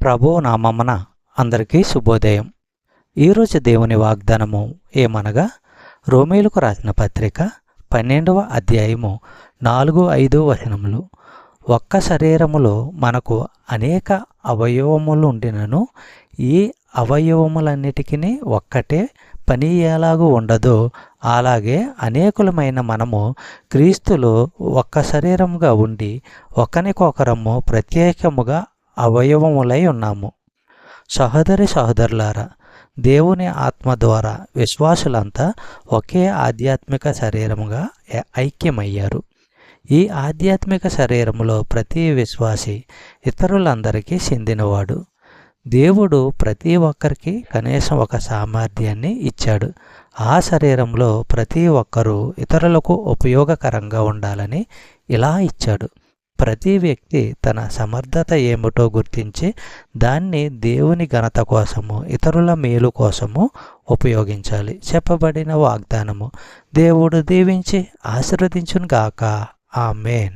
ప్రభువు నామమున అందరికీ శుభోదయం. ఈరోజు దేవుని వాగ్దానము ఏమనగా, రోమీయులకు రాసిన పత్రిక 12వ అధ్యాయము 4-5 వచనములు. ఒక్క శరీరములో మనకు అనేక అవయవములుండినను ఈ అవయవములన్నిటికీ ఒక్కటే పని ఎలాగూ ఉండదో అలాగే అనేకులమైన మనము క్రీస్తులో ఒక్క శరీరముగా ఉండి ఒకరికొకరము ప్రత్యేకముగా అవయవములై ఉన్నాము. సహోదరులారా, దేవుని ఆత్మ ద్వారా విశ్వాసులంతా ఒకే ఆధ్యాత్మిక శరీరముగా ఐక్యమయ్యారు. ఈ ఆధ్యాత్మిక శరీరములో ప్రతి విశ్వాసి ఇతరులందరికీ చెందినవాడు. దేవుడు ప్రతి ఒక్కరికి కనీసం ఒక సామర్థ్యాన్ని ఇచ్చాడు. ఆ శరీరంలో ప్రతి ఒక్కరూ ఇతరులకు ఉపయోగకరంగా ఉండాలని ఇలా ఇచ్చాడు. ప్రతి వ్యక్తి తన సమర్థత ఏమిటో గుర్తించి దాన్ని దేవుని ఘనత కోసము, ఇతరుల మేలు కోసము ఉపయోగించాలి. చెప్పబడిన వాగ్దానము దేవుడు దీవించి ఆశీర్వదించును గాక. ఆమేన్.